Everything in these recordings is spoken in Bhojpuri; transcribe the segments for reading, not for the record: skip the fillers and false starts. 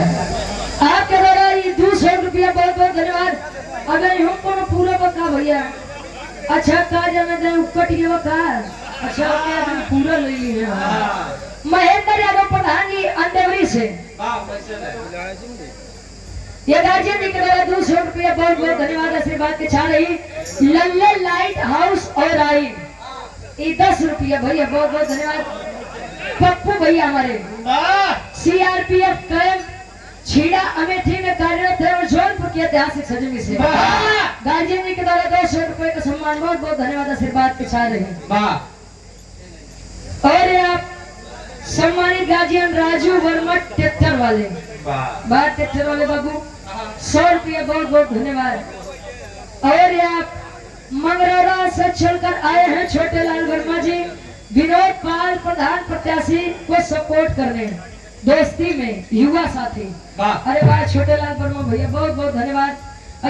आपके द्वारा ये 200 रुपया बहुत बहुत धन्यवाद। अगर हमको पूरा बता भैया अच्छा काज में उकट गया का अच्छा पूरा ले लिए महेंद्र यादव प्रधान जी अंदेवरी से ये गार्जियन जी के द्वारा 200 रुपया बहुत बहुत धन्यवाद आशीर्वाद के छा रही लल्ले लाइट हाउस और आई ये 10 रुपया भैया बहुत बहुत धन्यवाद। पप्पू भैया हमारे सीआरपीएफ कैंप छीड़ा अमेठी में कार्यरत है और जौनपुर की ऐतिहासिक सरजमी से गार्जियन जी के द्वारा 200 रुपए का सम्मान बहुत बहुत धन्यवाद आशीर्वाद के छा रहे। और आप सम्मानित गार्जियन राजू वर्मा ट्रैक्टर वाले बात ट्रैक्टर वाले बाबू 100 रुपया बहुत बहुत धन्यवाद। और आप मंगरौरा से चलकर आए हैं छोटे लाल वर्मा जी विनोद पाल प्रधान प्रत्याशी को सपोर्ट करने दोस्ती में युवा साथी। अरे वाह छोटे लाल वर्मा भैया बहुत बहुत धन्यवाद।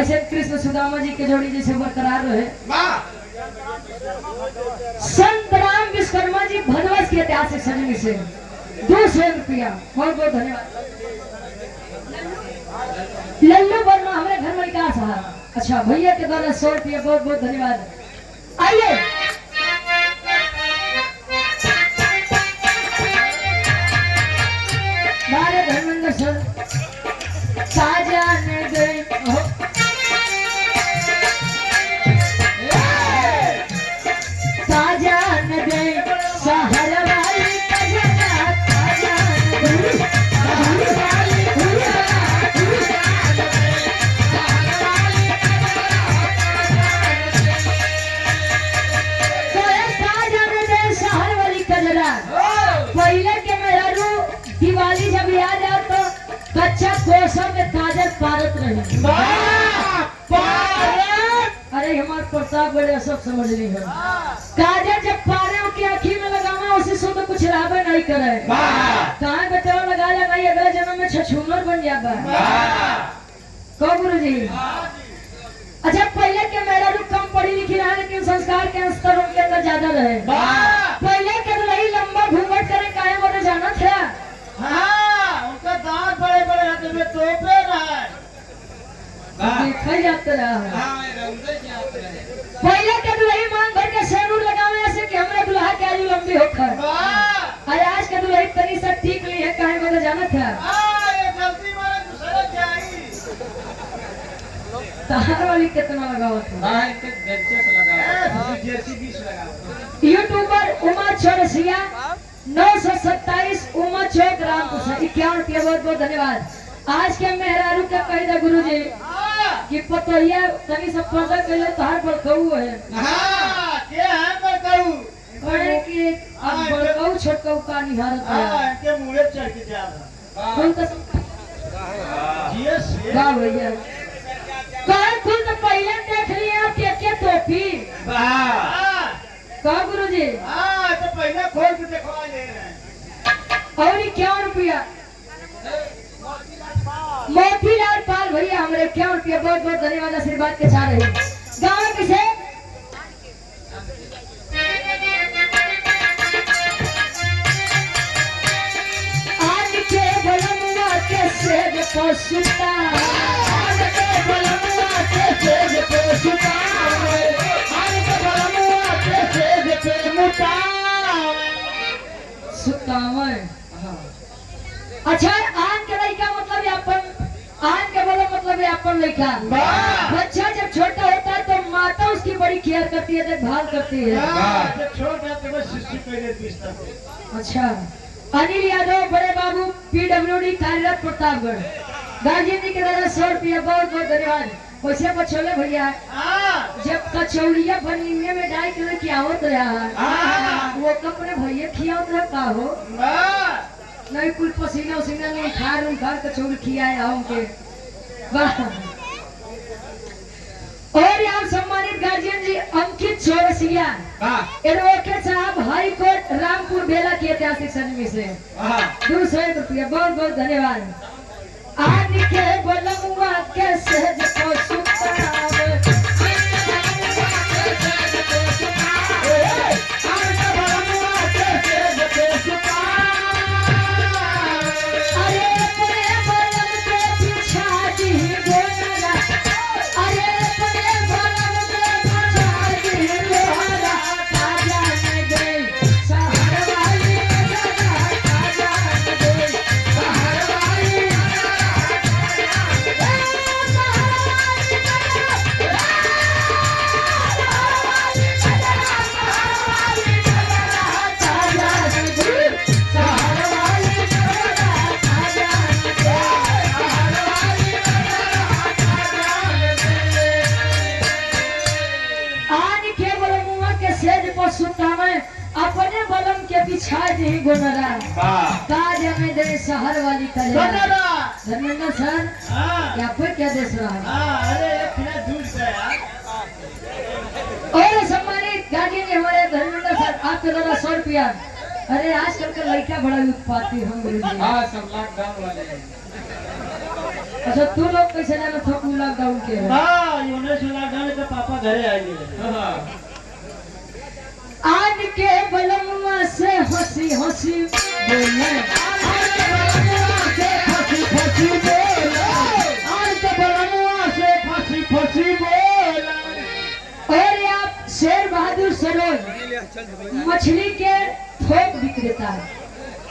ऐसे कृष्ण सुदामा जी के जोड़ी जैसे बरकरार रहे। संत राम विश्वकर्मा जी भनवस की ऐतिहासिक सरजमी से 200 रुपया बहुत बहुत धन्यवाद। लल्लू वर्मा हमारे घर में क्या साहब अच्छा भैया के द्वारा 100 रुपया बहुत बहुत धन्यवाद। आइए धर्मेंद्र सर साजा ने गए साजा ने गए शहर वाली साजा ने गए शहर वाली कजरा पहले के मेहरू दिवाली जब याद आओ तो कच्चा कोसा में काजल पारत रही। अरे हमारे प्रताप बड़े सब समझ नहीं है काजल जब पारे की आँखी में लगाना उसी से तो कुछ राबे नहीं करे कहाँ बेटा लगा लगाई अगले जन्म में छछूनर बन जाता को गुरु जी। अच्छा पहले के मेरा लोग कम पढ़ी लिखी रहा लेकिन संस्कार के स्तर उनके अंदर ज्यादा रहे। पहले के नहीं लंबा घूंघट करे काहे बोले जाना था उनका दांत बड़े बड़े हाथ में तोपे रहा देखा जाता रहा। पहले के दुल्ही मान भर के सेनूर लगावे ऐसे कि हमरा दुल्हा के आयु लंबी होकर अरे आज के दुल्ही तनी सा ठीक नहीं है काहे बोले जाना था ये गलती मारे दूसरे के आई तार वाली कितना लगावा था यूट्यूबर उमा चौरसिया 927 उमा चौक रामपुर से 51 रुपया बहुत बहुत धन्यवाद। आज के मेहरारू का कही था गुरु जी कि पतोहिया तनी सब पर्दा कइले तहार पर कहू है के है पर कहू बड़े कि अब बड़काऊ छोटकाऊ का निहारत है के मुड़े चढ़ के जा कुल तो यस वाह भैया कौन कुल तो पहले देख लिया के टोपी वाह का गुरु जी तो पहले खोल के दिखवा ले रहे और 51 रुपया मोतीलाल पाल भैया हमारे 51 रुपया बहुत बहुत धन्यवाद आशीर्वाद के साथ रहे। गाँव किसे आज के बलमुआ के सेज पशुता आज के बलमुआ के सेज पशुता आज के बलमुआ के सेज पे मुता सुतावे। अच्छा आन के लड़का मतलब अपन आन के बोलो मतलब अपन लड़का बच्चा जब छोटा होता है तो माता उसकी बड़ी केयर करती है देखभाल करती है। जब छोटा तो शिशु पहले दिसता अच्छा अनिल यादव बड़े बाबू पीडब्ल्यूडी कार्यरत प्रतापगढ़ गार्जियन जी के द्वारा 100 रुपया बहुत बहुत धन्यवाद। वैसे बचोले भैया जब कचौड़िया बनने में डाल के खियावत रहा वो कपड़े भैया खियावत रहा का हो नहीं कुल पसीना उसीना नहीं खा कचौड़ी खियाया उनके वाह। और यहाँ सम्मानित गार्जियन जी अंकित चौरसिया एडवोकेट साहब हाई कोर्ट रामपुर बेला की ऐतिहासिक सरजमी से 200 रुपया बहुत बहुत धन्यवाद। आज के बलमुआ के सहज को सुतावे अरे गोनरा वाह काज में दे शहर वाली कल्याण गोनरा धर्मेंद्र सर हाँ या फिर क्या देश रहा है हाँ अरे एक मिनट दूर से यार और सम्मानित गार्जियन ने हमारे धर्मेंद्र सर आपके द्वारा 100 रुपया। अरे आजकल का लड़का बड़ा उत्पाती हम गुरुजी। हाँ सब लॉकडाउन वाले अच्छा तू लोग कैसे जाना था तू लॉकडाउन के है? हाँ यूनिस लॉकडाउन के पापा घरे आएंगे हाँ आज के बलमुआ से हंसी हंसी बोले आज के बलमुआ से फंसी फंसी बोला आज के बलमुआ से फंसी फंसी बोला और आप शेर बहादुर सरोज मछली के थोक विक्रेता।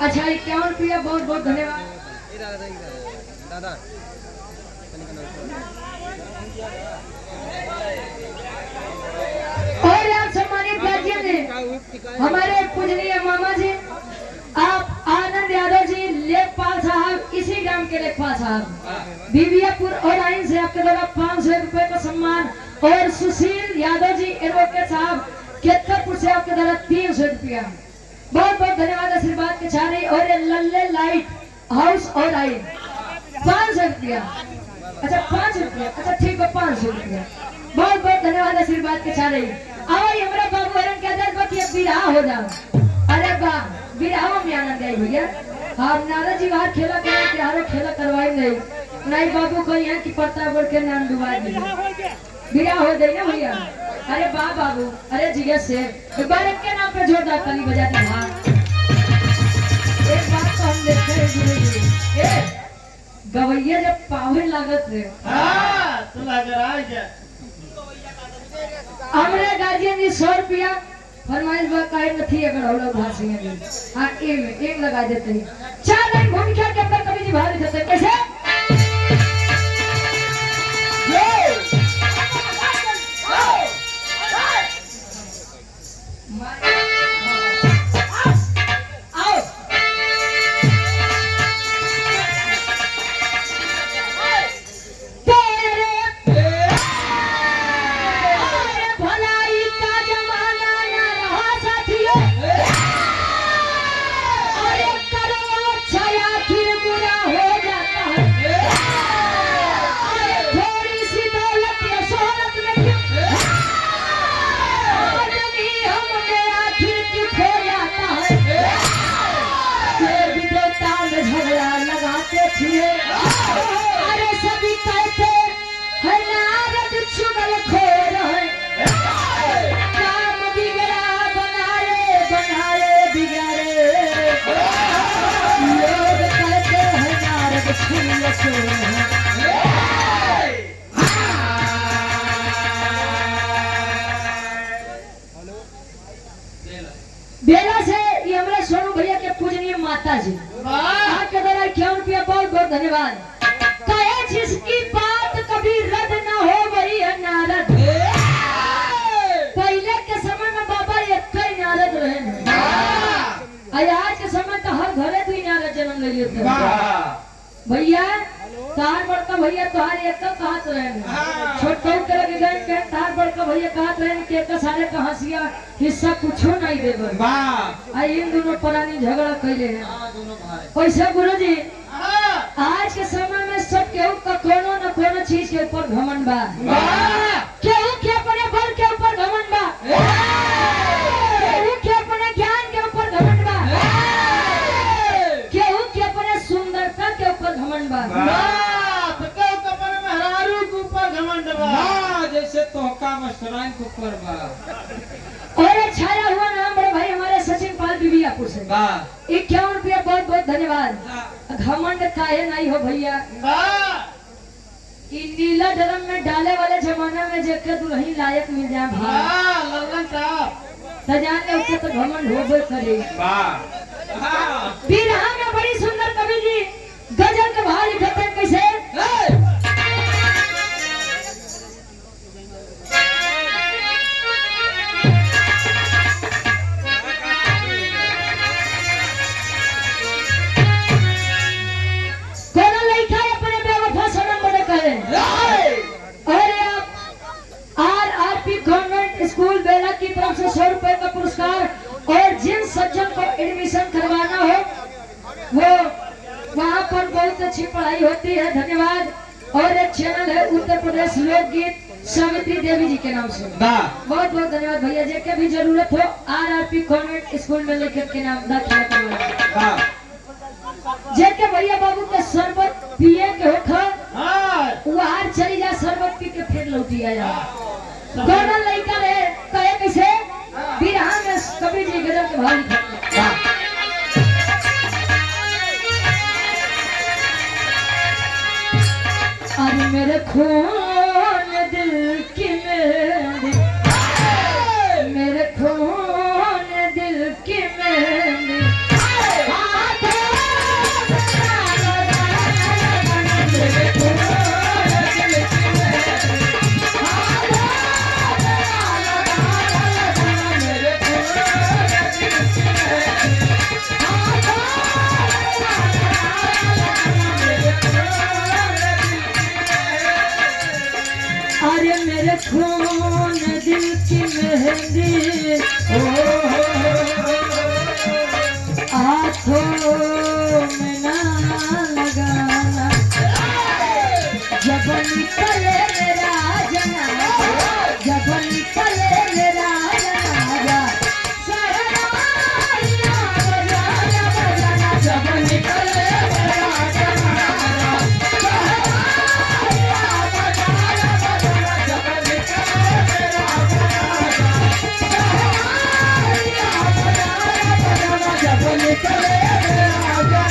अच्छा 51 रुपया बहुत बहुत धन्यवाद। और आप सम्मानित गार्जियन ने हमारे पूजनीय मामा जी आप आनंद यादव जी लेखपाल साहब इसी ग्राम के लेखपाल साहब बीबियापुर और आइन से आपके द्वारा 500 रुपए का सम्मान और सुशील यादव जी एडवोकेट साहब केतकरपुर से आपके द्वारा 300 रुपया बहुत बहुत धन्यवाद आशीर्वाद के छाने और ये लल्ले लाइट हाउस और आइन 500 रुपया। अच्छा 5 रुपया अच्छा ठीक है 500 रुपया बहुत बहुत धन्यवाद आशीर्वाद के छाने। आओ ये हमारा बाबू हरण के आदर बाकी अब विराह हो जाओ। अरे वाह विराह में आनंद आई भैया। हाँ नारा जी बाहर खेला करें त्योहारों खेला करवाई नहीं बाबू को यहाँ की पड़ता बोल के नाम डुबा दिया विराह हो गई ना भैया। अरे वाह बाबू अरे जिया से एक बार के नाम पे जोरदार ताली बजा दी। हाँ एक बात तो हम देखते हैं गुरुजी ए गवैया जब पावे लागत है हाँ तो लग रहा है क्या हमारे गार्जियन जी 100 रुपया फरमाइश बा काहे नहीं अगर हम लोग भाषी हैं। हाँ एक लगा देते हैं 4 लाइन भूमिका के अंदर कवि जी बाहर लिखते हैं कैसे अरे सभी कहते हैं नारद चुगल खोर है काम बिगड़ा बनाए बिगाड़े लोग कहते हैं नारद चुगल खोर है। बेला से ये हमारे सोनू भैया के पूजनीय माता जी आपके द्वारा 51 रुपया बहुत बहुत धन्यवाद। कहे जिसकी बात कभी रद्द न हो वही है नारद। पहले के समय में बाबा एक ही नारद रहे आज के समय तो हर घरे भी नारद जन्म ले लेते भैया तार बड़का भैया तुहार एक कहत रहे छोटो के लगे गए के तार बड़का भैया कहत रहे कि एक सारे का हंसिया हिस्सा कुछो नहीं देबे वाह इन दोनों पुरानी झगड़ा कैले हैं दोनों भाई पैसा गुरुजी आज के समय में सब केहू का कोनो न कोनो चीज के ऊपर घमंड बा केहू के अपने बल के ऊपर घमंड बा केहू के अपने ज्ञान के ऊपर घमंड बा केहू के अपने सुंदरता के ऊपर घमंड बा जैसे तोहका मस्टराइन के ऊपर बा और छाया हुआ नाम बड़े भाई हमारे सचिन पाल बीबियापुर से 51 रुपया बहुत बहुत धन्यवाद। घमंड काहे नहीं हो भैया इ नीला ड्रम में डाले वाले जमाना में जेके दुल्हन लायक मिल जाए सजाने उसके तो घमंड होबे करे। बिरहा में बड़ी सुंदर कवि जी गजल के भाव लिखते हैं कैसे स्कूल बेला की तरफ से 100 रुपए का पुरस्कार और जिन सज्जन को एडमिशन करवाना हो वो वहाँ पर बहुत अच्छी पढ़ाई होती है। धन्यवाद। और एक चैनल है उत्तर प्रदेश लोकगीत सावित्री देवी जी के नाम से। बहुत बहुत धन्यवाद भैया जी। के भी जरूरत हो RRP कॉन्वेंट स्कूल में लेकर के नाम दाखिला करवाना। जेके भैया बाबू के शरबत पिए के होखा वहां चली जा, शरबत पी के फिर लौटी आया। दोनों लड़का रहे कहे कैसे बिरहा में कवि जी गजल के भाव लिखते। अरे मेरे खून दिल की मेहंदी, मेरे खून दिल की मेहंदी, अरे मेरे खून दिल की मेहंदी हाथों में ना लगाना, जब निकले मेरा जनाजा, जब निकले मेरा जनाजा, सहनाइयाँ बजाना बजाना, जब निकले मेरा जनाजा, सहनाइयाँ बजाना बजाना, जब निकले मेरा जनाजा, सहनाइयाँ बजाना बजाना, जब निकले मेरा जनाजा।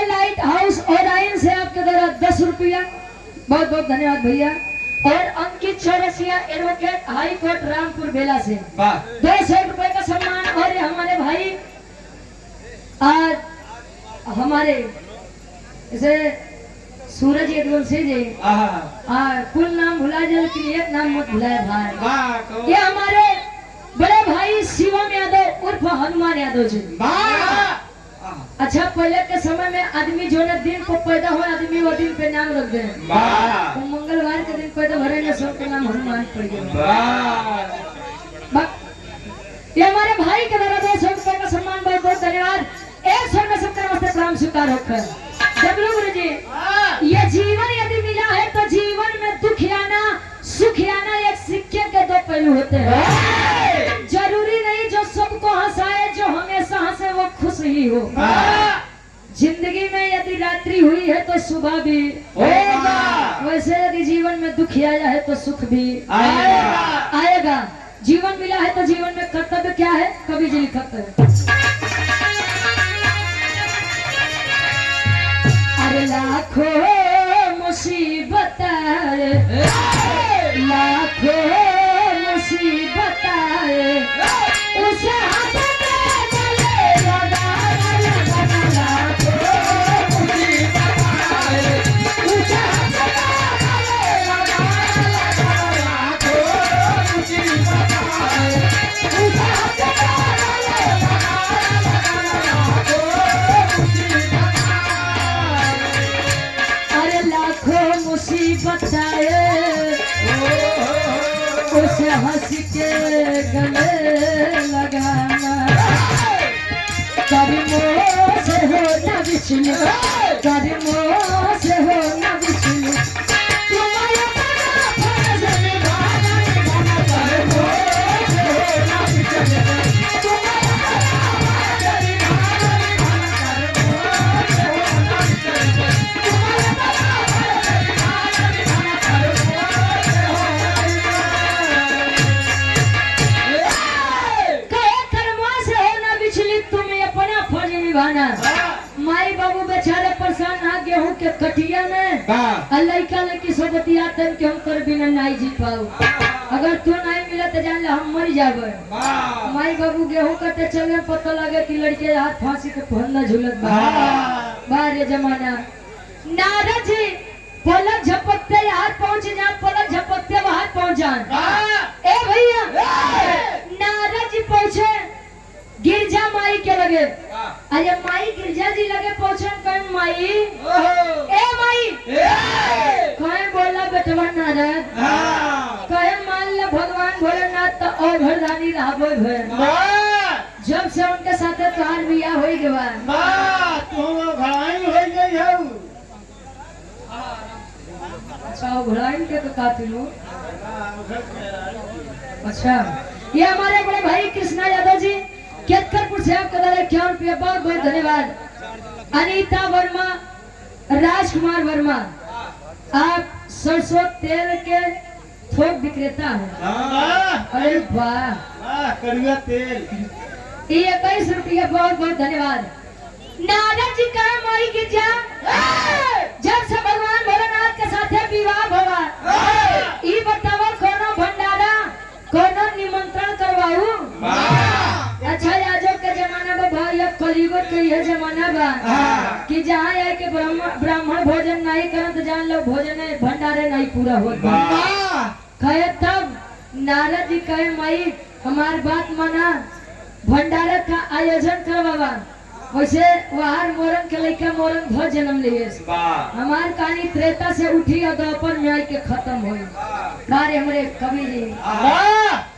लाइट हाउस और आइन से आपके द्वारा 10 रुपया, बहुत बहुत धन्यवाद भैया। और अंकित चौरसिया एडवोकेट हाई कोर्ट रामपुर बेला से 200 रुपए का सम्मान। और हमारे भाई आज हमारे इसे सूरज यदुवंशी जी, कुल नाम भुला जाए लेकिन एक नाम मत भुलाए भाई। ये हमारे बड़े भाई शिवम यादव उर्फ हनुमान यादव जी। अच्छा पहले के समय में आदमी जो ने दिन को पैदा हुआ आदमी वो दिन पे नाम रख दे। तो मंगलवार के दिन पैदा भरे ने सबके नाम हनुमान पड़ गया। ये हमारे भाई के द्वारा 200 रुपए का सम्मान, बहुत बहुत धन्यवाद। 100 में सबका नमस्ते प्रणाम स्वीकार होकर। डब्लू गुरु जी, ये जीवन यदि मिला है तो जीवन में दुख आना सुख आना एक सिक्के के दो पहलू होते हैं। जरूरी नहीं जो सबको हंसाए, जो हमेशा हंसे वो खुश ही हो। जिंदगी में यदि रात्रि हुई है तो सुबह भी होगा, वैसे यदि जीवन में दुख आया है तो सुख भी आएगा। जीवन मिला है तो जीवन में कर्तव्य क्या है, कवि जी लिखते हैं। अरे लाखों मुसीबत आए, लाखों मुसीबत आए, उसे हाथ में गले लगाना लगाना, लाखों मुसीबत आए, उसे हाथ में गले लगाना लगाना, लाखों मुसीबत आए, उसे हाथ में गले लगाना लगाना, लाखों मुसीबत आए। अरे लाखों मुसीबत आए, उसे हंस के गले लगाना, कदमों से हो न बिछली, कदमों से हो न बिछली, तुम्हारे बड़ा फर्ज निभाना निभाना, कदमों से हो न बिछली, तुम्हारे बड़ा फर्ज निभाना निभाना, कदमों से हो न बिछली, तुम्हारे बड़ा फर्ज निभाना निभाना, कदमों से हो न बिछली। तुम्हें अपना फर्ज निभाना। माई बाबू बेचारे परेशान ना गेहूं के कटिया में, लड़का लड़की सब बतियाते कि हम कर बिना नहीं जी पाओ, अगर तू नहीं मिला तो जान ले हम मर जाबे। माई बाबू गेहूं कटे चले, पता लगे कि लड़के हाथ फांसी के फंदा झूलत बाहर ये जमाना। नारद जी पलक झपकते हाथ पहुंच जाए, पलक झपकते बाहर पहुंच जाए। ए भैया नारद जी पहुंचे गिरजा माई के लगे, अरे माई गिरजा जी लगे पहुंचे, कहीं माई ए माई कहीं बोला बेटवा नारद, कहे मान लो भगवान भोलेनाथ तो और घरदानी रहबो भय जब से उनके साथे तोहार बियाह होई गवा अच्छा वो घड़ाइन के तो काफी लो अच्छा ये हमारे बड़े भाई कृष्णा यादव जी केतकरपुर से आपका दादा 51 रुपया बहुत बहुत धन्यवाद। अनीता वर्मा, राजकुमार वर्मा, आप सरसों तेल के थोक विक्रेता हैं। अरे वाह कड़ुआ तेल 21 रुपया बहुत बहुत धन्यवाद। नारद जी का माई गिरजा जब से भगवान भोलेनाथ के साथे विवाह भवा ई बतावा कोनो भंडारा कोनो निमंत्रण करवाऊ। अच्छा याजक के जमाना में भाई अब कलयुग के यह जमाना बा कि जहाँ आए के ब्राह्मण भोजन नहीं करत जान लो भोजन भंडारे नहीं पूरा होता कहे तब नारद जी कहे माई हमार बात माना भंडारे का आयोजन करवावा। वैसे वहार मोरन के लड़का मोरन भ जन्म लिए हमार कहानी त्रेता से उठी और द्वापर में आई के खत्म हुई कार्य हमारे कवि जी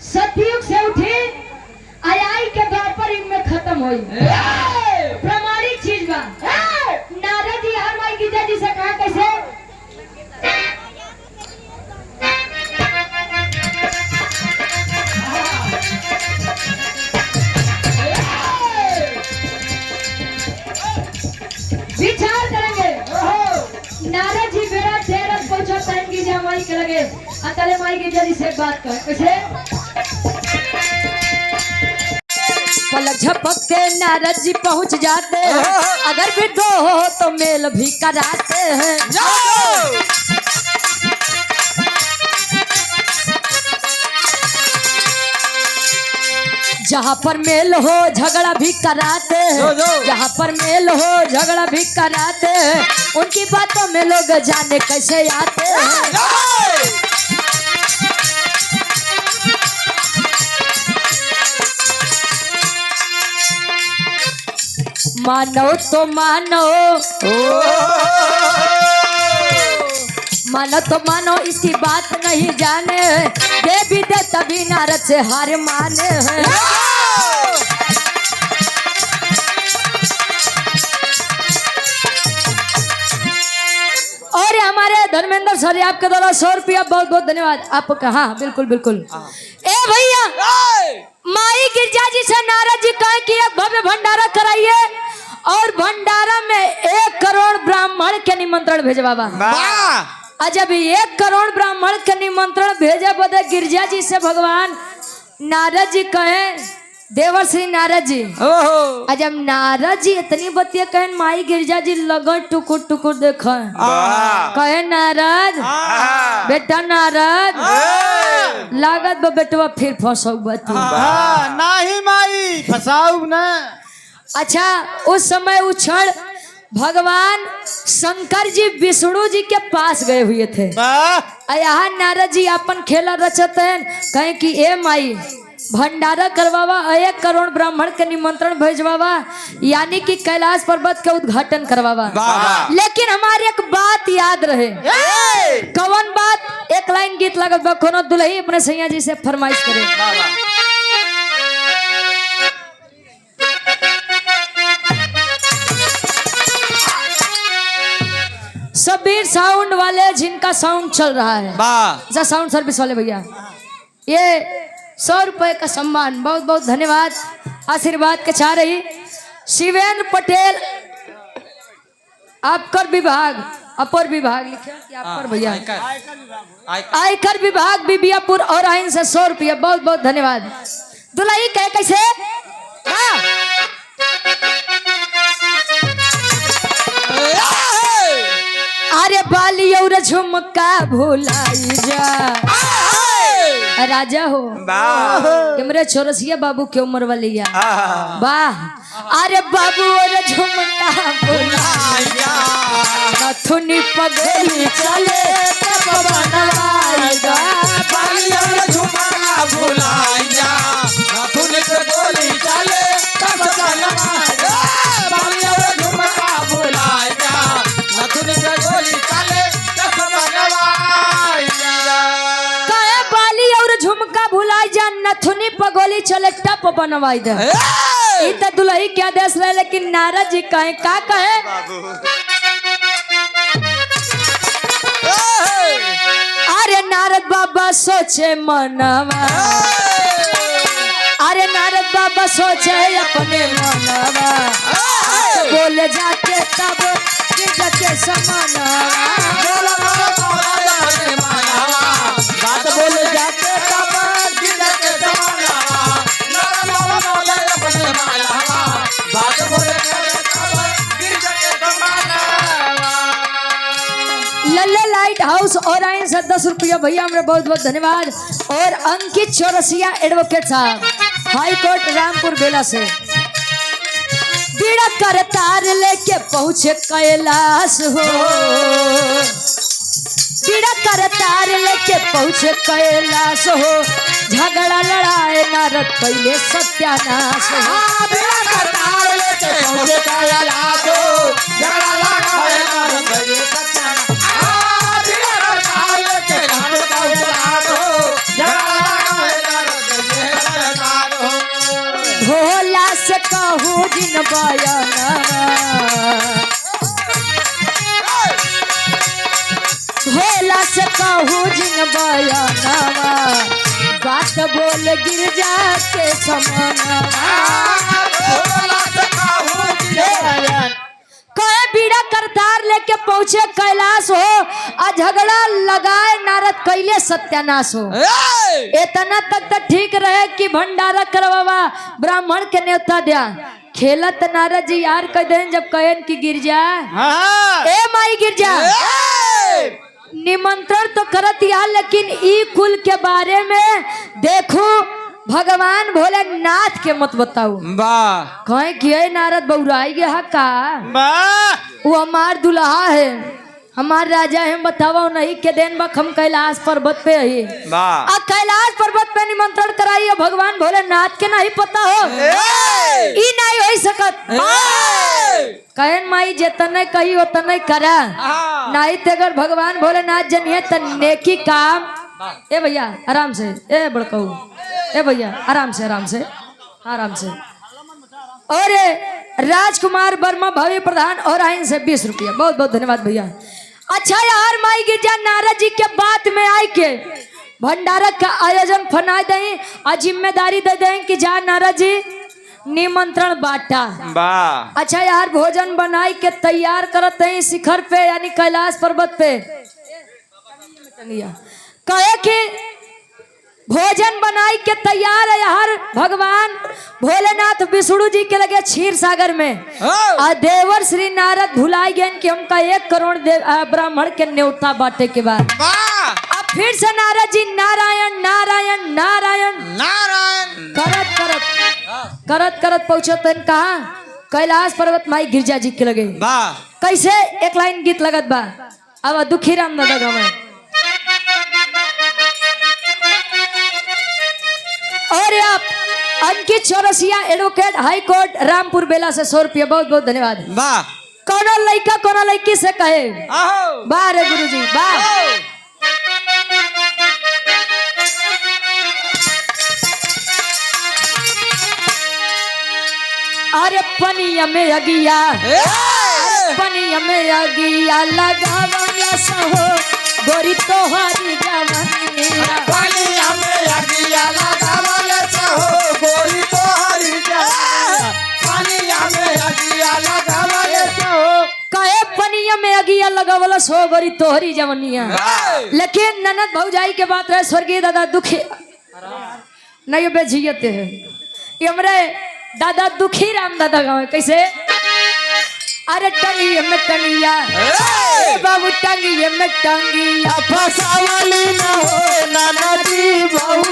सतयुग से उठी आई के द्वापर युग में खत्म हुई प्रमाणिक चीज बा। नारद जी हर माई गीता जी से कहा कैसे विचार करेंगे नारद जी बेड़ा तेरस पहुंचा टाइम की जा माई के लगे अतले माई की जल्दी से बात कर कैसे पलक झपक के नारद जी पहुंच जाते हैं अगर भी दो हो तो मेल भी कराते हैं। जहाँ पर मेल हो झगड़ा भी कराते हैं जहाँ पर मेल हो झगड़ा भी कराते हैं उनकी बातों में लोग जाने कैसे आते हैं। मानो तो मानो मानो तो मानो इसकी बात नहीं जाने देवी दे तभी नारद से हार माने हैं। और हमारे धर्मेंद्र सर आपके द्वारा 100 रुपया बहुत बहुत धन्यवाद आपका। हाँ बिल्कुल बिल्कुल। ए भैया माई गिरजा जी से नारद जी कहे कि एक भव्य भंडारा कराइए और भंडारा में 1 करोड़ ब्राह्मण के निमंत्रण भेजवावा। जब 1 करोड़ ब्राह्मण के निमंत्रण भेजे बदे गिरजा जी से भगवान नारद जी कहे देवर श्री नारद जी जब नारद जी इतनी बतिया कहे माई गिरजा जी लगन टुकुर टुकुर देख कहे नारद बेटा नारद लागत बा बेटवा फिर फंसाऊ बतू नहीं माई फसाऊ ना। अच्छा उस समय उछड़ भगवान शंकर जी विष्णु जी के पास गए हुए थे। यहाँ नारद जी अपन खेला रचते हैं कहें कि ए माई भंडारा करवावा 1 करोड़ ब्राह्मण के निमंत्रण भेजवावा यानी कि कैलाश पर्वत के उद्घाटन करवावा। लेकिन हमारी एक बात याद रहे कौन बात एक लाइन गीत लगत बा कोनो दुल्ही अपने सैया जी से फरमाइश करे। सबीर साउंड वाले जिनका साउंड चल रहा है साउंड सर्विस वाले भैया ये 100 रुपए का सम्मान बहुत बहुत धन्यवाद आशीर्वाद के चाह रही शिवेंद्र पटेल आयकर विभाग अपर विभाग लिखे कि अपर भैया आयकर विभाग बिबियापुर और आइन से 100 रुपया बहुत बहुत धन्यवाद। दुल्ही कहे कैसे अरे बाली और झुमका भुलाई जा राजा हो मेरे छोरसिया बाबू की उम्र वाली वाह अरे बाबू और झुमका भुलाई जा नथुनी पगड़ी चले तब बनवाएगा बाली और झुमका भुलाई जा नथुनी पगड़ी चले तब बनवाएगा बाली और झुमका भुलाई जा नथुनी पगड़ी चले तब बनवाएगा कहे बाली और झुमका चले टप बनवाई दे। ई त दुल्ही क्या देश रहे, लेकिन नारद जी कहे का कहे, अरे नारद बाबा सोचे मनवा, अरे नारद बाबा सोचे अपने मनवा, बोले जाके तब के समाना, बात बोले जाके तब के समाना, बात बोले लल्ले लाइट हाउस और आइन से 10 रुपया भैया, हमारे बहुत बहुत धन्यवाद। और अंकित चौरसिया एडवोकेट साहब, हाई कोर्ट रामपुर बेला से, बीड़ा कर तार लेके पहुंचे कैलाश हो, बीड़ा कर तार लेके पहुंचे कैलाश हो, झगड़ा लड़ाए नारद पहले सत्यानाश हो, बीड़ा कर तार लेके पहुंचे कैलाश हो, झगड़ा लड़ाए नारद पहले सत्यानाश, बीड़ा कर तार लेके पहुंचे कैलाश हो, झगड़ा लड़ाए नारद पहले सत्यानाश हो, भोला से कहूँ जिन बयाना, भोला से कहूँ जिन बयाना, बात बोल गिरजा के समाना, भोला से कहूँ जिन बयाना, कहे बीड़ा करतार लेके पहुंचे कैलाश हो, आ झगड़ा लगाए नारद कैले सत्यानाश हो। इतना तक तो ठीक रहे कि भंडारा करवावा, ब्राह्मण के न्योता दिया, खेलत नारद जी यार कह दें जब कहन की गिरजा, ए माई गिरजा, निमंत्रण तो करत यार, लेकिन ई कुल के बारे में देखो भगवान भोलेनाथ के मत बताओ। कहे कि नारद बउराई गया का, वो हमार दुल्हा है, हमार राजा है, बताओ नहीं के दिन बक हम कैलाश पर्वत पे ही, आ कैलाश पर्वत पे निमंत्रण कराइए, भगवान भोलेनाथ के नहीं पता हो, ई नहीं हो सकत। कहन माई जितने कही उतने करा, नहीं तो अगर भगवान भोलेनाथ जनिए तो नेकी काम, ए भैया आराम से, ए बड़कऊ, ए भैया आराम से आराम से आराम से। और राजकुमार वर्मा भावी प्रधान और आइन से 20 रुपया, बहुत बहुत धन्यवाद भैया। अच्छा यार माई गिरजा नारद जी के बात में आई के भंडारा का आयोजन फना दें, और जिम्मेदारी दे दें कि जा नारद जी निमंत्रण बांटा। अच्छा यार भोजन बनाई के तैयार करते हैं शिखर पे, यानी कैलाश पर्वत पे, कहे कि भोजन बनाई के तैयार है यार, भगवान भोलेनाथ विष्णु जी के लगे क्षीर सागर में, और देवर श्री नारद भुलाई गए कि हमका 1 करोड़ ब्राह्मण के न्योता बांटे के बाद, अब फिर से नारद जी नारायण नारायण नारायण नारायण करत करत करत करत पहुंचे तो कहा कैलाश पर्वत माई गिरजा जी के लगे। कैसे एक लाइन गीत लगत बा, अब दुखी राम दादा गाँव में। और आप अंकित चौरसिया एडवोकेट हाई कोर्ट रामपुर बेला से 100 रुपया, बहुत बहुत धन्यवाद। कौन लड़का कौन लड़की से कहे, वाह रे गुरुजी वाह। अरे पनिया में अगिया, पनिया में अगिया लगावला सहो, गोरी तोहारी जवानिया, पनिया में अगिया लगावला सहो, गोरी तोहारी जवानिया, पनिया में अगिया लगावला सहो, कहे पनिया में अगिया लगावला सहो, गोरी तोहारी जवानिया। लेकिन ननद भौजाई के बात रहे, स्वर्गीय दादा दुखी नहीं बेझियते है, ये हमारे दादा दुखी राम दादा गाँव कैसे, अरे टंगिए में टंगिया, बाबू टंगिए में टंगिया, फसावली न हो ना नदी बहु,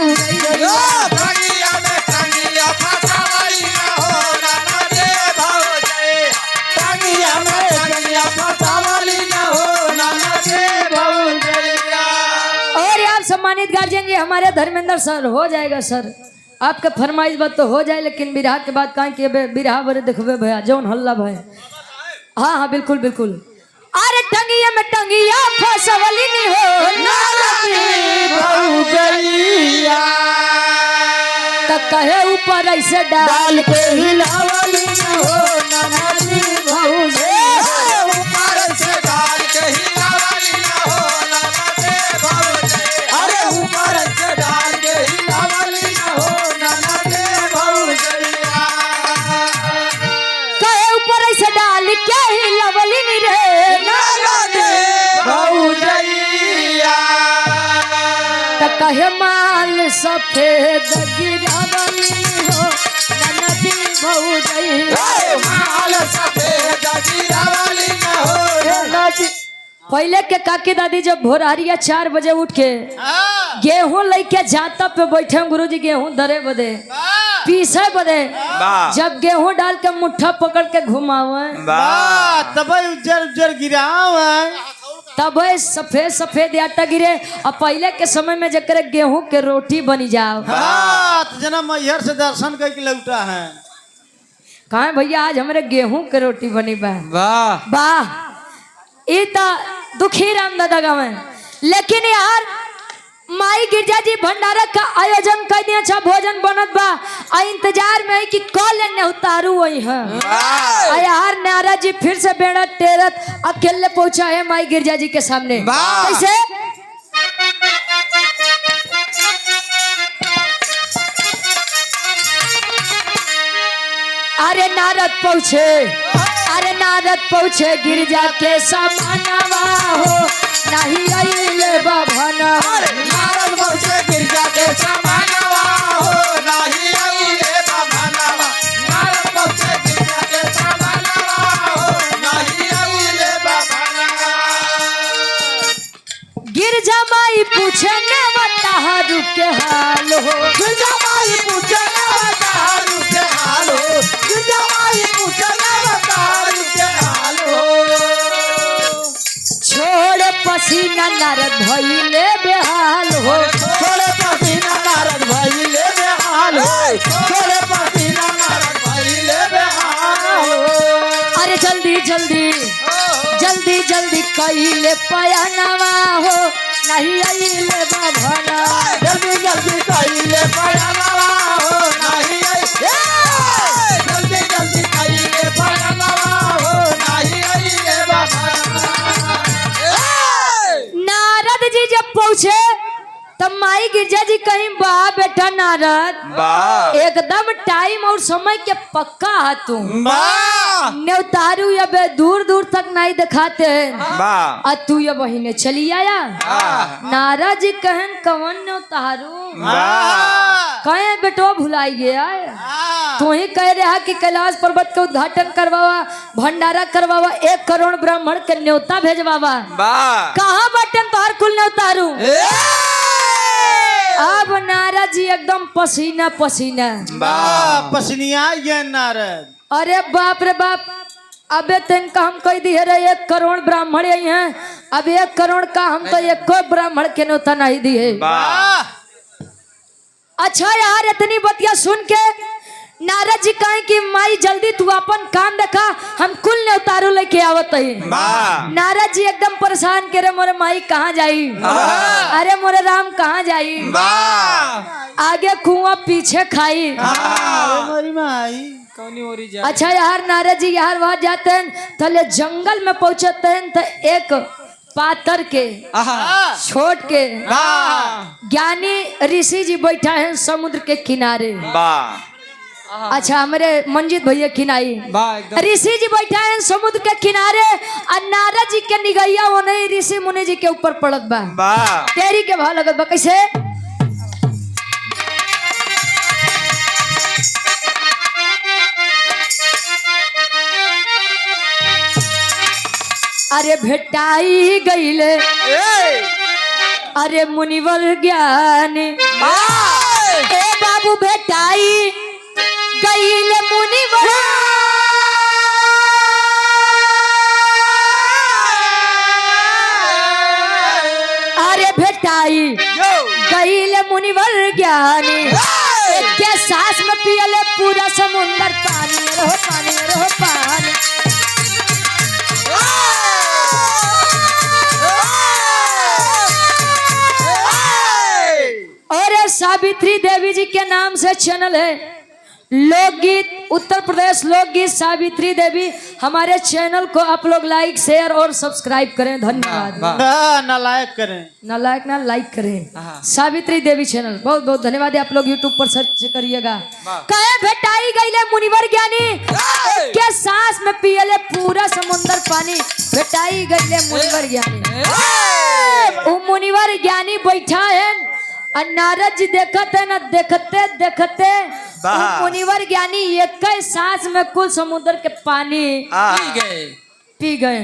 टंगिया में टंगिया, फसावली न हो ना नदी बहु, टंगिया में टंगिया, फसावली न हो ना नदी बहु। और आप सम्मानित गार्जियन जी हमारे धर्मेंद्र सर, हो जाएगा सर, आपके फरमाइश बात तो हो जाए, लेकिन बिरहा के बाद कहाँ के बिरहा बड़े देखबे भैया जौन हल्ला भाई। हाँ हाँ बिल्कुल बिल्कुल। अरे टंगिया में टंगिया फसवली नहीं हो ना नदी बहु गैया। तो कहे ऊपर ऐसे डाल के हिलावली न हो ननदी भौजी ऊपर से डाल के हिलावली न हो ननदी भौजी अरे ऊपर से डाल के हिलावली न हो ननदी भौजी कहे ऊपर ऐसे डाल के हिलावली नी रे ननदी भौजिया तो कहे माल सफेद गिरावली हो ननदी भौजी माल सफेद गिरावली न हो ननदी पहले के काकी दादी जब भोरहरिया 4 बजे उठ के गेहूं लेके जाता पे बैठे गुरुजी गेहूं धरे बदे पीसे बदे जब गेहूं डाल के मुट्ठा पकड़ के घुमावे तब उज्जर उज्जर गिराव तब सफेद सफेद आटा गिरे। और पहले के समय में जकर गेहूं के रोटी बनी जाओ जना मैहर से दर्शन करके लौटा है कहा भैया आज हमारे गेहूं के रोटी बनी बा वाह वाह ये तो दुखी राम दादा गाँव लेकिन यार माई गिरजा जी भंडारा का आयोजन कर दिया अच्छा भोजन बनत बा आ इंतजार में है कि कल ने उतारू वही है यार नारा जी फिर से बेड़ा टेरत अकेले पहुंचा है माई गिरजा जी के सामने कैसे अरे नारद पहुँचे गिरजा के समानवा हो नहीं आइले बाभना नारद पहुँचे गिरजा के समानवा हो नहीं आइले बाभनवा नारद पहुँचे गिरजा के समानवा हो नहीं आइले बाभनवा गिरजा माई पूछे ने बताहरू के हाल हो गिरजा माई पूछे ने बताहरू के हाल हो गिरजा माई पूछे ने बताहरू के हाल हो छोड़ पसीना नारद भइले बेहाल हो छोड़े पसीना नारद भइले बेहाल हो छोड़े पसीना नारद भइले बेहाल हो अरे जल्दी जल्दी जल्दी जल्दी कइले पयानवा हो नहीं आइले बाभना जल्दी जल्दी कइले पयानवा हो नहीं आइले जल्दी जल्दी कइले पयानवा हो नहीं आइले बाभना नारद जी जब पहुँचे तब माई गिरजा जी कहीं बा बेटा नारद एकदम टाइम और समय के पक्का है तू न्योतारू अब दूर दूर तक नहीं दिखाते हैं तू ये बहिने चली आया नारद जी कहन कवन न्योतारू कहे बेटो भुलाई गया तू ही कह रहा कि कैलाश पर्वत का उद्घाटन करवावा भंडारा करवावा 1 करोड़ ब्राह्मण के न्योता भेजवावा कहाँ बटन तोहर कुल न्योतारू अब नारद जी एकदम पसीना पसीना पसनिया ये नारद अरे बाप रे बाप अबे तेन का हम कह दिए रे 1 करोड़ ब्राह्मण यही हैं अब 1 करोड़ का हम तो 1 ब्राह्मण के न्योता नहीं दिए। अच्छा यार इतनी बतिया सुन के नारद जी कहे कि माई जल्दी तू अपन काम देखा हम कुल ने उतारू लेके आवत है। नारद जी एकदम परेशान के रे मोरे माई कहाँ जाई अरे मोरे राम कहाँ जाई आगे कुआं पीछे खाई अच्छा यार नारद जी यार वहां जाते हैं थले जंगल में पहुंचते हैं तो एक पातर के छोट के ज्ञानी ऋषि जी बैठा है समुद्र के किनारे। अच्छा हमारे मंजित भैया किनाई ऋषि जी बैठा है समुद्र के किनारे और नारद जी के निगैया वो नहीं ऋषि मुनि जी के ऊपर पड़त बा तेरी के भाव लगत बा कैसे अरे भेटाई गईले अरे मुनिवर ज्ञान ए बाबू भेटाई गईले मुनिवर अरे भेटाई गईले मुनिवर ज्ञानी के सांस में पियले पूरा समुंदर पानी रहो पानी रहो पानी सावित्री देवी जी के नाम से चैनल है लोकगीत उत्तर प्रदेश लोकगीत सावित्री देवी। हमारे चैनल को आप लोग लाइक शेयर और सब्सक्राइब करें। धन्यवाद। ना लाइक करें, ना लाइक करें। सावित्री देवी चैनल बहुत बहुत धन्यवाद। आप लोग यूट्यूब पर सर्च करिएगा। कहे भेटाई गईले मुनिवर ज्ञानी के सांस में पियले पूरा समुंदर पानी। भेटाई गईले मुनिवर ज्ञानी। वो मुनिवर ज्ञानी बैठा है और नारद जी देखते है ना, देखते देखते मुनिवर ज्ञानी एक सांस में कुल समुद्र के पानी पी गए।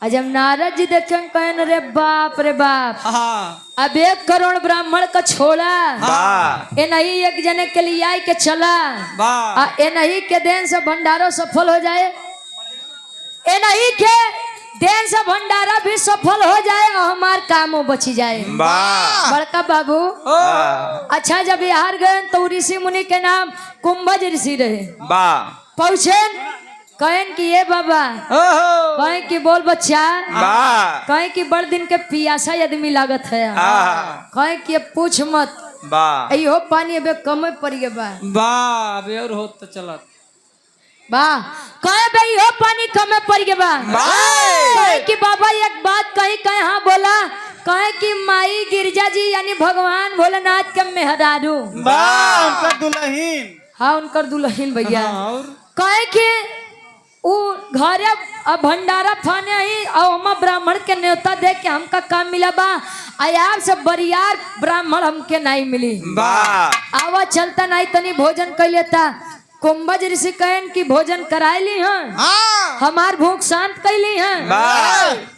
जब नारद जी देखे कहन रे बाप रे बाप, अब 1 करोड़ ब्राह्मण का छोड़ा ए नहीं एक जने के लिए आई के चला ए नहीं के देन से भंडारो सफल हो जाए, ए नहीं के देन से भंडारा भी सफल हो जाए और हमार कामों बची जाए। बड़का बाबू अच्छा जब बिहार गए तो ऋषि मुनि के नाम कुंभज ऋषि रहे। पहुँचे कहें कि ये बाबा, कहें कि बोल बच्चा, कहें कि बड़ दिन के पियासा आदमी लागत है, कहें कि पूछ मत यो पानी अबे कम पड़ गए बा और होत चलत वाह कहे भाई हो पानी कमे पड़ गए बा। कहे कि बाबा एक बात कही कहे हाँ बोला। कहे कि माई गिरजा जी यानी भगवान भोलेनाथ के मेहरारू उनका दुल्हन। हाँ उनकर दुल्हन भैया। कहे कि वो घरे भंडारा फाने ही और हम ब्राह्मण के न्योता दे के हमका काम मिला बा। आयार से बरियार ब्राह्मण हमके नहीं मिली। आवा चलता नहीं तनी भोजन कर लेता। कुंभज ऋषि कहन की भोजन कराई ली हैं, हमार भूख शांत कैली हैं।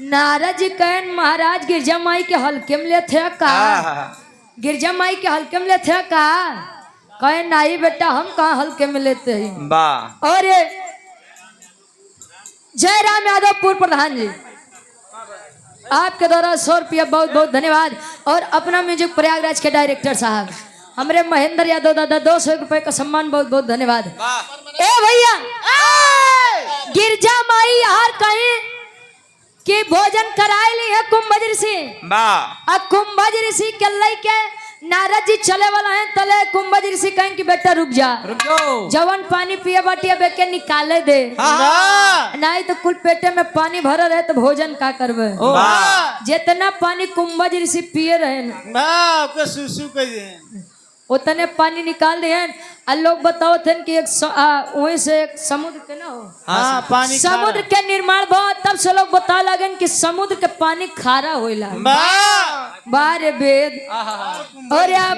नारद जी कहन महाराज गिरजा माई के हल्के में ले थे का, गिरजा माई के हल्के में ले थे का। कहन नहीं बेटा हम कहाँ हल्के में लेते हैं। और जय राम यादव पूर्व प्रधान जी आपके द्वारा 100 रुपया बहुत बहुत धन्यवाद। और अपना म्यूजिक प्रयागराज के डायरेक्टर साहब हमरे महेंद्र यादव दादा 200 रुपए का सम्मान बहुत बहुत धन्यवाद। ए भैया गिरजा माई यार कहीं कि भोजन कराई ली है कुंभज ऋषि। अब कुंभज ऋषि के लइके नारद जी चले वाला है तले कुंभज ऋषि कहें कि बेटा रुक जा, जवन पानी पिए बाटी बेके निकाले दे नहीं तो कुल पेटे में पानी भरा रहे तो भोजन का करबे। जितना पानी कुंभज ऋषि पिए रहे सुसु कह उतने पानी निकाल दिए। और लोग बताओ थे कि एक वहीं से एक समुद्र के ना हो पानी समुद्र के निर्माण बहुत तब से लोग बता लगन कि समुद्र के पानी खारा होइला बारे वेद। और आप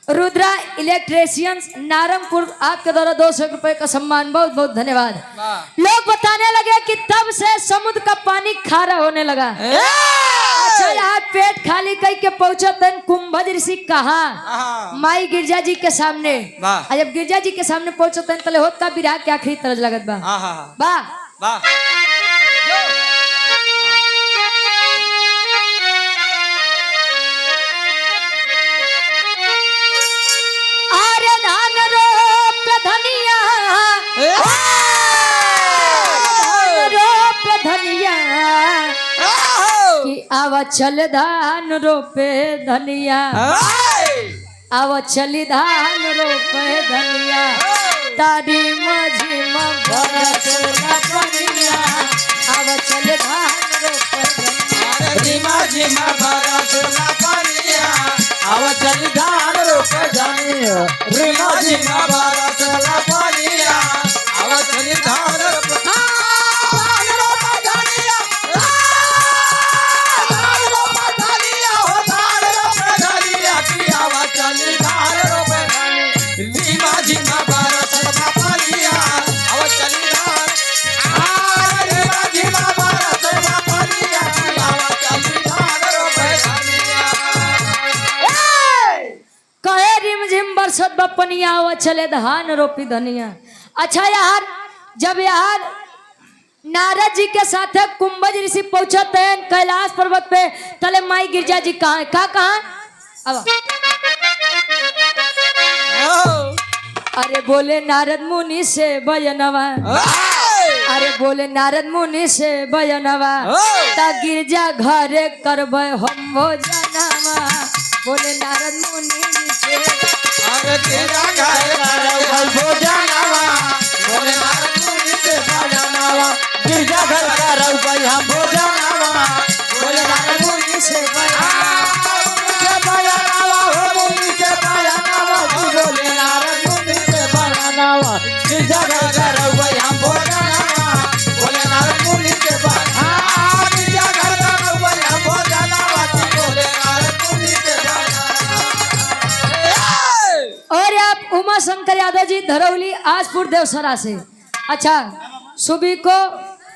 रुद्रा इलेक्ट्रिशियंस नारंगपुर आपके द्वारा 200 रुपए का सम्मान बहुत बहुत धन्यवाद। लोग बताने लगे कि तब से समुद्र का पानी खारा होने लगा। अच्छा यहाँ पेट खाली कई के पहुंचा तन कुंभज ऋषि कहा माई गिरजा जी के सामने। जब गिरजा जी के सामने पहुंचा तन तले होत का बिरहा के आखिरी तरज लगत बा अरे धान रोप धनिया, धान रोप धनिया कि आवा चल धान रोपे धनिया, आवा चली धान रोपे धनिया। तारी माझी भरत ना पनिया, आवा चल धान रोपे धनिया भरत ना पनिया, आवा चल धान रोपे धनिया। भरत ना पनिया, आवा चल धान रोपे पनिया चले धान रोपी धनिया। अच्छा यार जब यार नारद जी के साथ कुंभज ऋषि पहुंचते हैं कैलाश पर्वत पे तले माई गिरजा जी कहाँ है कहाँ अब अरे बोले नारद मुनि से बजनवा, अरे बोले नारद मुनि से बजनवा ता गिरजा घरे करबे हम भोजनवा। बोले नारद मुनि से अरे गिरजा घर करऊ भोजनवा बोले नारद मुनि के भजनवा गिरजा घर करऊ हम भोजनवा बोले नारद मुनि से भजनवा हो मुनि के भजनवा बोले नारद मुनि के भजनवा गिरजा घर करऊ हम भोजनवा बोले नारद मुनि के भजनवा गिरजा घर करऊ हम भोजनवा बोले नारद मुनि के भजनवा। और आप उमा शंकर यादव जी धरौली आजपुर देवसरा से। अच्छा, सुबीको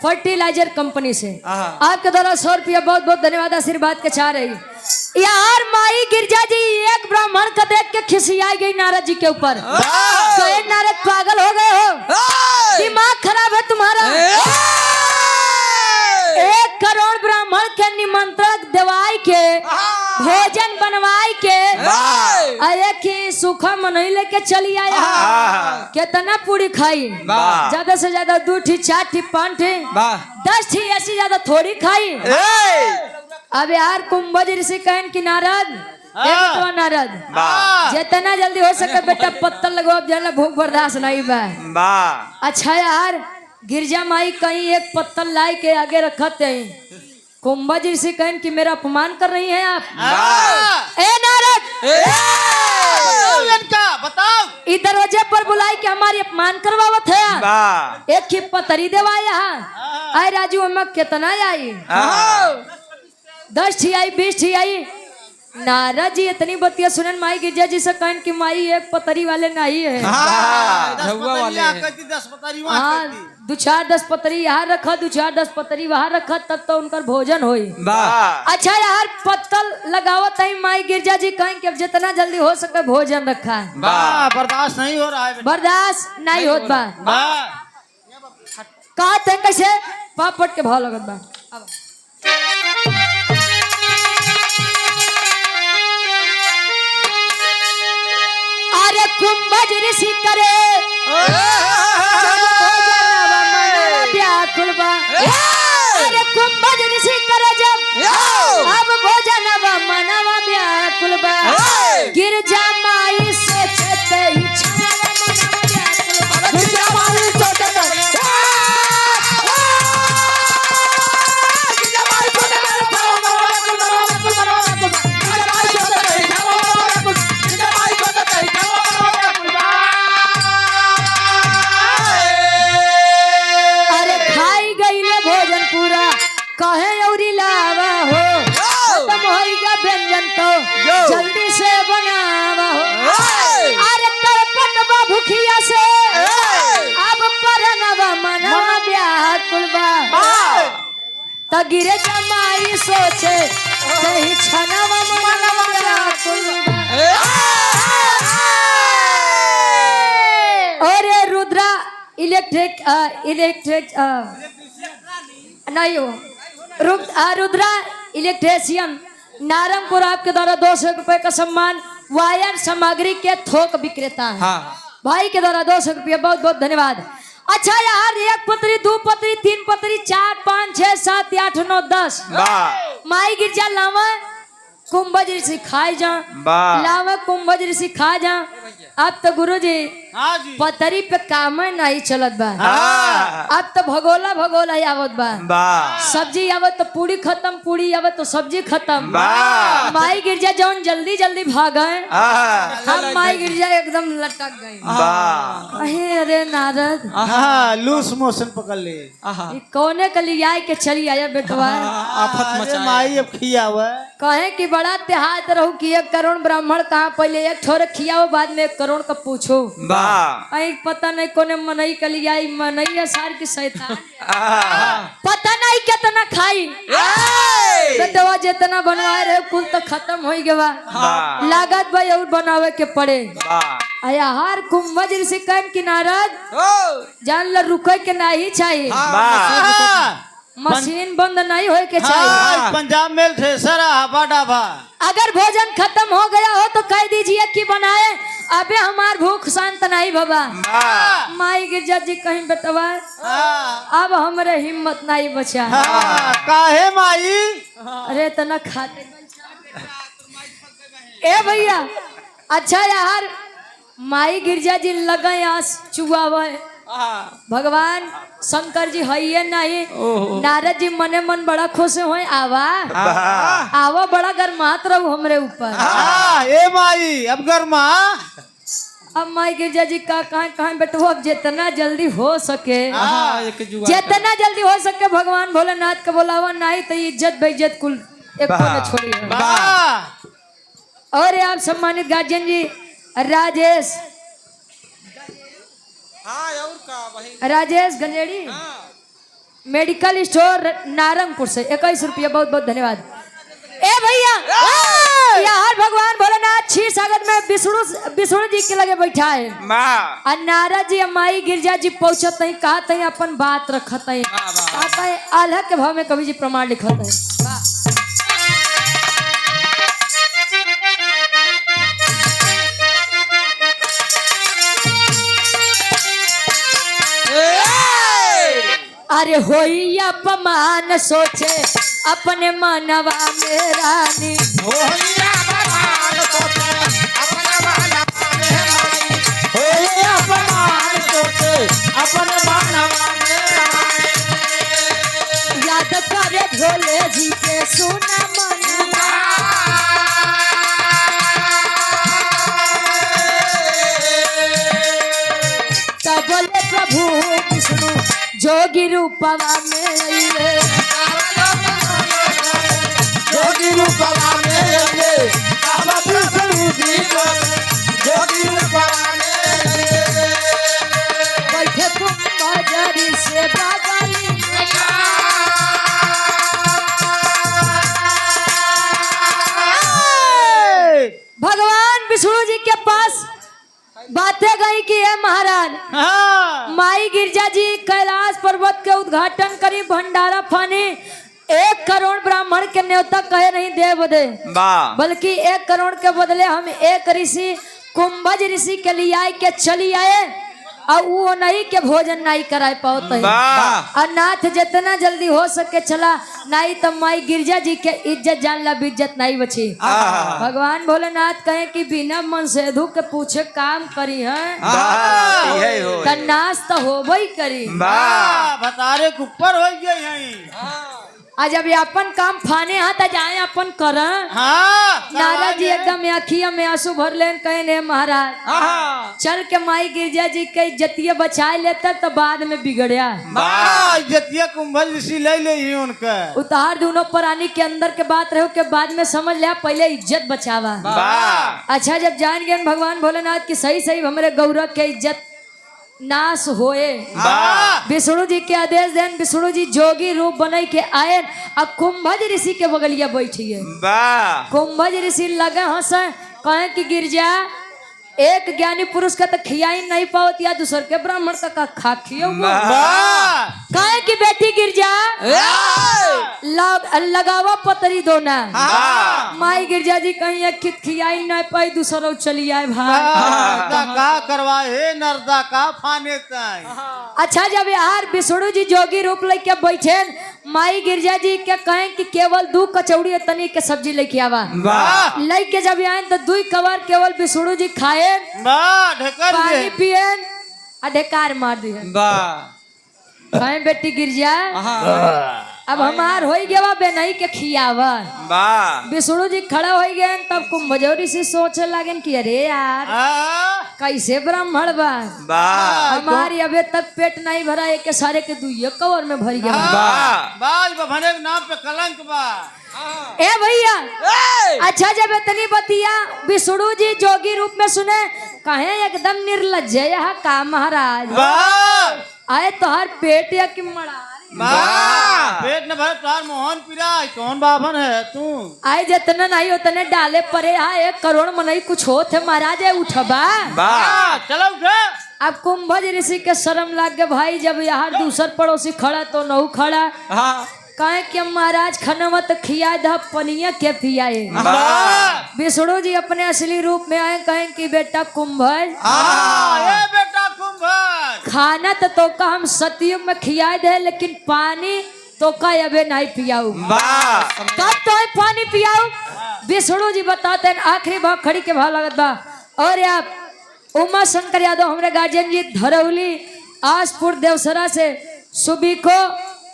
फर्टिलाइजर कंपनी से आपके द्वारा 100 रुपया बहुत बहुत धन्यवाद आशीर्वाद के चाह रही। यार माई गिरजा जी एक ब्राह्मण का देख के खिसियाई गई नारद जी के ऊपर। तो ये नारद पागल हो गए हो, दिमाग खराब है तुम्हारा। 1 करोड़ ब्राह्मण के निमंत्रण देवाई के भोजन बनवाई के आये कि सूखा मनई लेके चली आया। कितना पूरी खाई? ज्यादा से ज्यादा 2 ठी 4 ठी 5 ठी 10 ठी, ऐसी ज्यादा थोड़ी खाई। अब यार कुंभज ऋषि कहन कि नारद तो नारद जितना जल्दी हो सके बेटा पत्तल लगवाओ, जला भूख बर्दाश्त नहीं बा। अच्छा यार गिरजा माई कहीं एक पत्तल लाई के आगे रखते हैं। कुंभज ऋषि कहन कि मेरा अपमान कर रही हैं आप। ए नारद बताओ इस दरवाजे पर बुलाई के हमारी अपमान करवावत है। एक ही पतरी देवा यहाँ आए राजू अम्मा कितना आई? 10 ठी आई 20 ठी आई। नारद जी इतनी बतिया सुनन माई गिरजा जी से कहन कि माई एक पतरी वाले नहीं है। 2-4-10 पतरी यहाँ रखा, 2-4-10 पतरी वहाँ रखा, तब तो उनका भोजन होई। अच्छा यार पत्तल लगावत है माई गिरजा जी कहें कि जितना जल्दी हो सके भोजन रखा है। बर्दाश्त नहीं हो रहा है, बर्दाश्त नहीं होत बा। कहते हैं कैसे पापट के भाव लगत बा। अरे कुंभज ऋषि करे व्याकुल बा। अरे कुंभज ऋषि करे जब अब भोजन मनवा व्याकुल बा। गिरजा माई सोचते ही गिरजा माई सोचते कहे औरी लावा हो खत्म होइगा व्यंजन तो जल्दी से बनावा हो। अरे तड़पत बा भूखिया से अब परनवा मनवा व्याकुल बा। त गिरे जमाई सोचे सही छनवा मनवा व्याकुल बा। और रुद्रा इलेक्ट्रिक नहीं हो रुद्रा इलेक्ट्रीशियन नारंगपुर आपके द्वारा 200 रुपए का सम्मान। वायर सामग्री के थोक विक्रेता है भाई के द्वारा 200 रुपया बहुत बहुत धन्यवाद। अच्छा यार 1 पतरी 2 पतरी 3 पतरी 4 5 6 7 8 9 10 माई गिरजा लावा कुंभज ऋषि खाए जा लावा कुंभज ऋषि खा जा। अब तो गुरुजी पतरी पे काम नहीं चलत बा। अब तो भगोला भगोला आवत बा। सब्जी आवत तो पूरी खत्म, पूरी आवत तो सब्जी खत्म। माई गिरजा जौन जल्दी जल्दी भागे हम माई गिरजा एकदम लटक गए। अरे नारद लूस मोशन पकड़ ले कौने कली आए के चली आया बेटवा आफत मचा माई अब खिया हुआ कहे कि बड़ा त्योहार रहू कि 1 करोड़ ब्राह्मण कहाँ पहले 1 ठोर खियाओ बाद में 1 करोड़ का पूछो। पता नहीं कोने मनई कली आई मनई है सार की शैतान पता नहीं कितना खाई बेटवा जितना बनवाए रहे कुल तो खत्म हो गया। लागत भाई और बनावे के पड़े। आया हार कुंभज ऋषि कहन कि नारद जान ल रुके के नहीं चाहिए, मशीन बंद नहीं होए के चाहिए। पंजाब में थ्रेसर हवा डाबा अगर भोजन खत्म हो गया हो तो कह दीजिए कि बनाए, अबे हमार भूख शांत नहीं बाबा। माई गिरजा जी कहीं बतवा अब हमारे हिम्मत नहीं बचा। काहे माई अरे तना खाते ए भैया अच्छा यार माई गिरजा जी लगे आस चुआवे भगवान शंकर जी है नहीं नारद जी मने मन बड़ा खुश हुए आवा आवा बड़ा गर्मात रहो हमरे ऊपर ए माई अब गरमा अब माई गिरजा जी का कहाँ बैठो अब जितना जल्दी हो सके जितना जल्दी हो सके भगवान भोलेनाथ का बोलावा नहीं तो इज्जत बेइज्जत कुल एक न छोड़ी और आप सम्मानित गार्जियन जी राजेश राजेश गंजेड़ी मेडिकल स्टोर नारंगपुर से 21 रुपया बहुत बहुत धन्यवाद। ए भैया यार भगवान भोलेनाथ क्षीर सागर में विष्णु जी के लगे बैठा है और नारद जी माई गिरजा जी पहुंचत नहीं कहते हैं अपन बात रखते हैं कहते हैं आल्हा के भाव में कवि जी प्रमाण लिखते हैं। अरे होई अपमान सोचे अपने मानवा में रानी याद करे भोले जी के सुना मनवा तब बोले प्रभु विष्णु जोगी रूपवा में अइले जोगी रूपवा में अइले अब प्रभु जी को जोगी रूपवा में अइले बैठे कुंभजरी से बागली भगवान विष्णु जी के पास बातें गई कि है महाराज माई गिरजा जी कैलाश पर्वत के उद्घाटन करी भंडारा फानी 1 करोड़ ब्राह्मण के न्योता कहे नहीं दे बदे बल्कि 1 करोड़ के बदले हम एक ऋषि कुंभज ऋषि के लिए आए के चली आए और वो नहीं के भोजन नहीं कराए पाते और नाथ जितना जल्दी हो सके चला नहीं तो माई गिरजा जी के इज्जत जान ला इज्जत नहीं बची। भगवान भोलेनाथ कहे कि बिना मन से धू के पूछे काम करी है नाश तो हो ही करी बतारे के ऊपर हो गई आज अब अपन काम फाने हाथ जाए अपन कर नारद जी एकदम अखिया में आंसू भर ले कहे ने महाराज चल के माई गिरजा जी के इज्जतिया बचा लेता तो बाद में बिगड़िया इज्जतिया कुंभज ऋषि ले ले उनका उतार दोनों प्राणी के अंदर के बात रहो के बाद में समझ लिया पहले इज्जत बचावा। अच्छा जब जान गए भगवान भोलेनाथ की सही सही हमारे गौरव के इज्जत नाश होए विष्णु जी के आदेश देन विष्णु जी जोगी रूप बन के आए और कुंभज ऋषि के बगलिया बैठिए कुंभज ऋषि लगे हंस कहे कि गिरजा एक ज्ञानी पुरुष का तो खियाई नहीं पावत या दूसर के ब्राह्मण का खा खियो कहे कि बेटी गिरजा लगावा पतरी दोना माई गिरजा जी कहीं एक खियाई नहीं पाई दूसरा चली आए भाई का करवाए नरदा का फाने अच्छा जब यार विष्णु जी जोगी रूप लेके बैठे माई गिरजा जी के कहें कि केवल 2 कचौड़ी तनी के सब्जी लेके आवा लेके जब आए तो 2 कवर केवल विष्णु जी खाए पानी पिए और ढेकार मार दिए कहें बेटी गिरजा अब हमार हो गया बे नहीं के खियावा विष्णु जी खड़ा हो गए तब कुंभजोरी से सोचे लगे कि अरे यार कैसे ब्राह्मण बा हमारी अभी तक पेट नहीं भरा एक सारे के 2 कवर में भर गया भने के नाम पे कलंक बा ए भैया अच्छा जब इतनी बतिया विष्णु जी जोगी रूप में सुने कहे एकदम निर्लज यहाँ का महाराज आए तो हर पेट या कि मड़ा पेट न भरे तार मोहन पिरा कौन बाभन है तू आए जितना नहीं उतने डाले परे 1 करोड़ में नहीं कुछ होते महाराज उठबा चलो अब कुंभज ऋषि के शर्म लाग गए भाई जब यहाँ दूसर पड़ोसी खड़ा तो नहु खड़ा कहे कि महाराज खनवा तो खिया द पनिया के पियाए विष्णु जी अपने असली रूप में आए कहे कि बेटा कुंभज बेटा कुंभज खाना तो का हम सतयुग में खिया दे लेकिन पानी तो का अबे नहीं पियाऊ कब तो पानी पियाऊ विष्णु जी बताते हैं आखिरी भाव खड़ी के भाव लगत बा और आप उमा शंकर यादव हमारे गार्जियन जी धरौली आसपुर देवसरा से सुबिको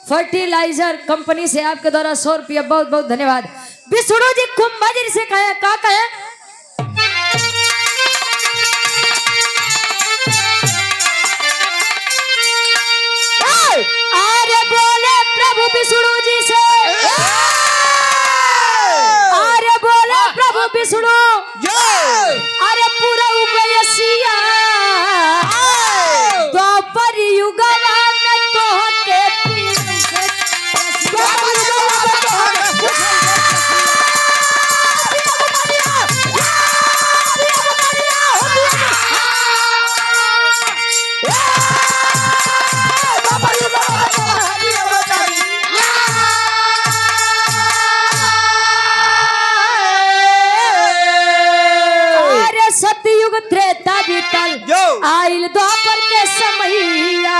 फर्टिलाइजर कंपनी से आपके द्वारा 100 रुपया बहुत बहुत धन्यवाद। विष्णु जी कुंभजरी से कहे का कहे अरे बोले प्रभु विष्णु जी से अरे बोले प्रभु विष्णु अरे पूरा उपयसिया द्वापर युगवा में तोहके सतयुग त्रेता बीतल आइल द्वापर के समैया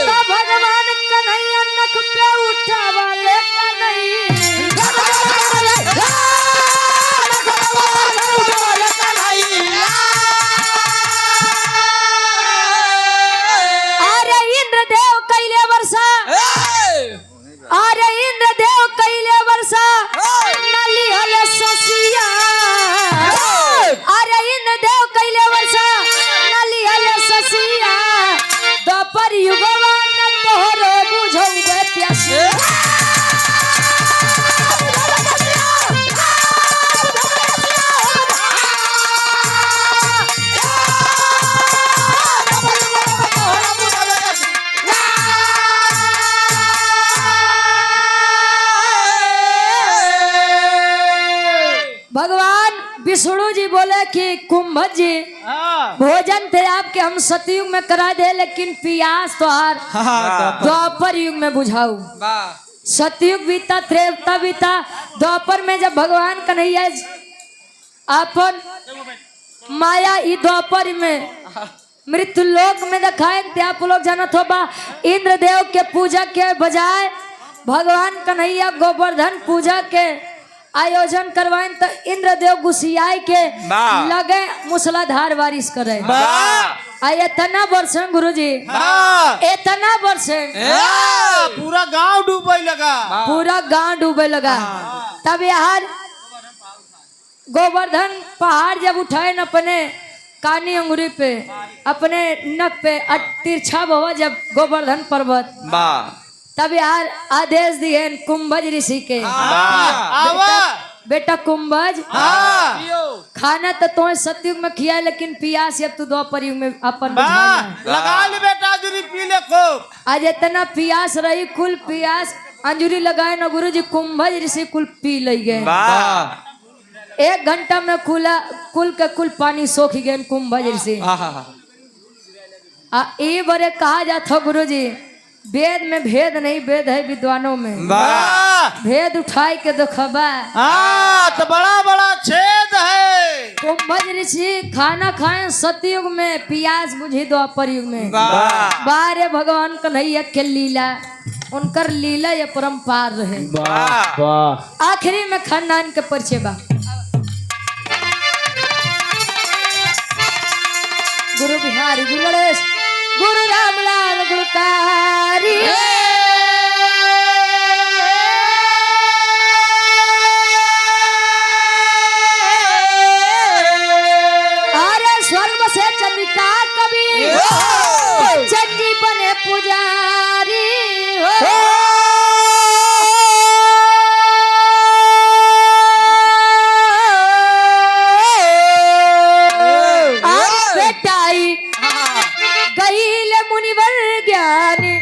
तो भगवान कन्हैया नख पे उठावा ले अरे इंद्रदेव कैले वर्षा अरे इंद्रदेव कैले वर्षा नली हले ससिया अरे इंद्रदेव कैले वर्षा नली हले ससिया द्वापर युगवा न तोहरो बुझौबे प्यासी भगवान विष्णु जी बोले कि कुंभज जी भोजन थे आपके हम सतयुग में करा दे लेकिन पियास तो हार द्वापर युग में बुझाऊ। सतयुग बीता त्रेता बीता द्वापर में जब भगवान कन्हैया अपन माया ई द्वापर में मृत्यु लोक में दिखाए थे आप लोग जानत हो बा इंद्रदेव के पूजा के बजाय भगवान कन्हैया गोवर्धन पूजा के आयोजन करवाएं तो इंद्रदेव गुस्सियाई के लगे मूसलाधार बारिश करे इतना बरसें गुरुजी इतना बरसें पूरा गांव डूबे लगा पूरा गांव डूबे लगा। तब यार गोवर्धन पहाड़ जब उठाए न अपने कानी अंगुरी पे अपने नक पे तिरछा भवा जब गोवर्धन पर्वत तब यार आदेश दिए कुंभज ऋषि के बेटा कुंभज खाना तो तुम्हें सतयुग में खिया लेकिन पियास अब तू द्वापर युग में अपन लगा ले बेटा अंजूरी पी ले खूब। आज इतना पियास रही कुल पियास अंजूरी लगाए न गुरु जी कुंभज ऋषि कुल पी ले गए 1 घंटा में कुल के कुल पानी सोख गए कुंभज ऋषि। ये बड़े कहा जाता गुरु जी वेद में भेद नहीं वेद है विद्वानों में भेद उठाए के देखबा तो बड़ा बड़ा छेद है। कुंभज ऋषि खाना खाए सतयुग में पियास बुझी द्वापर युग में बारे भगवान कन्हैया के लीला उनकर लीला ये परम्पार रहे। आखिरी में खानदान के परिचय बा गुरु बिहारी गुरु गणेश गुरु रामलाल गुरुकारी अरे स्वर्ग से चंद्रिका कवि चंडी बने पुजारी बेटाई गईल मुनिवर ज्ञानी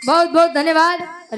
बहुत बहुत धन्यवाद।